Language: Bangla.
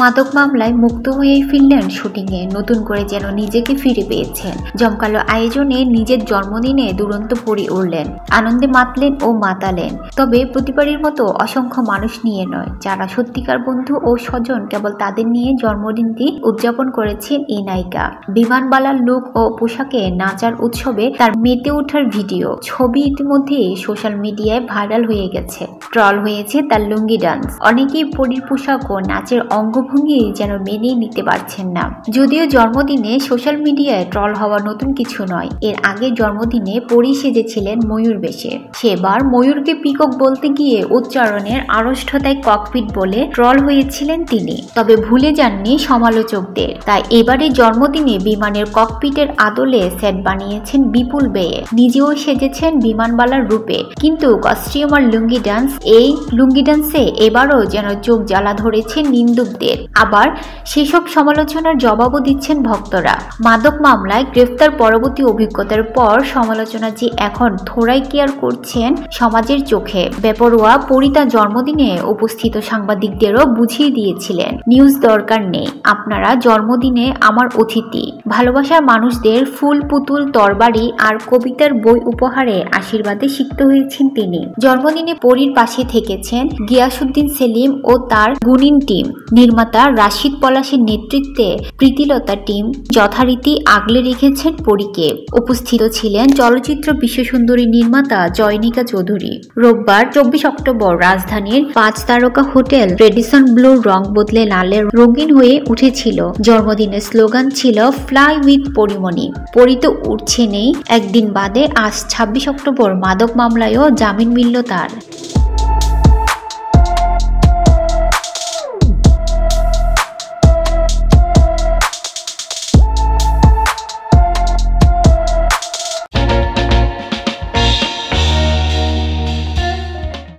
মাদক মামলায় মুক্ত হয়ে ফিরলেন শুটিংয়ে, নতুন করে যেন নিজেকে ফিরে পেয়েছেন। জমকালো আয়োজনে নিজের জন্মদিনে দুরন্ত পড়ে উঠলেন, আনন্দে মাতলেন ও মাতালেন। তবে প্রতিবারের মতো অসংখ্য মানুষ নিয়ে নয়, যারা সত্যিকার বন্ধু ও স্বজন কেবল তাদের নিয়ে জন্মদিনটি উদযাপন করেছেন এই নায়িকা। বিমানবালার লুক ও পোশাকে নাচার উৎসবে তার মেতে ওঠার ভিডিও ছবি ইতিমধ্যে সোশ্যাল মিডিয়ায় ভাইরাল হয়ে গেছে। ট্রল হয়েছে তার লুঙ্গি ডান্স। অনেকেই পরীর পোশাক ও নাচের অঙ্গভঙ্গি যেন মেনে নিতে পারছেন না। যদিও জন্মদিনে সোশ্যাল মিডিয়ায় ট্রল হওয়া নতুন কিছু নয়, এর আগে জন্মদিনে পরী সেজেছিলেন ময়ূর বেশে। সেবার ময়ূরকে পিকক বলতে গিয়ে উচ্চারণের আড়ষ্ঠতায় ককপিট বলে ট্রল হয়েছিলেন তিনি। তবে ভুলে যাননি সমালোচকদের, তাই এবারে জন্মদিনে বিমানের ককপিটের আদলে সেট বানিয়েছেন বিপুল বেয়ে। নিজেও সেজেছেন বিমানবালার রূপে, কিন্তু কস্টিউমার লুঙ্গি ডান্স, এই লুঙ্গি ডান্সে এবারও যেন চোখ জ্বালা ধরেছে নিন্দুকদের। আবার সেসব সমালোচনার জবাবও দিচ্ছেন ভক্তরা। মাদক মামলায় গ্রেফতার পরবর্তী অভিজ্ঞতার পর সমালোচনা যে এখন থোড়াই কেয়ার করছেন সমাজের চোখে। বেপরোয়া পরী তার জন্মদিনে উপস্থিত সাংবাদিকদেরও বুঝিয়ে দিয়েছিলেন, নিউজ দরকার নেই, আপনারা জন্মদিনে আমার অতিথি। ভালোবাসার মানুষদের ফুল, পুতুল, তরবারি আর কবিতার বই উপহারে আশীর্বাদে সিক্ত হয়েছেন তিনি। জন্মদিনে পরীর পাশে থেকেছেন গিয়াসউদ্দিন সেলিম ও তার গুণিন টিম। নির্মাতা রাশিদ পলাশের নেতৃত্বে প্রীতিলতা টিম যথারীতি আগলে রেখেছেন পরীকে। উপস্থিত ছিলেন চলচ্চিত্র বিশ্বসুন্দরী নির্মাতা জয়নিকা চৌধুরী। রোববার 24 অক্টোবর রাজধানীর 5 তারকা হোটেল রেডিসন ব্লুর রং বদলে লালে রঙিন হয়ে উঠেছিল। জন্মদিনের স্লোগান ছিল ফ্লাই উইথ পরীমণি। পরী তো উঠছে নেই, একদিন বাদে আজ 26 অক্টোবর মাদক মামলায়ও জামিন মিলল তার।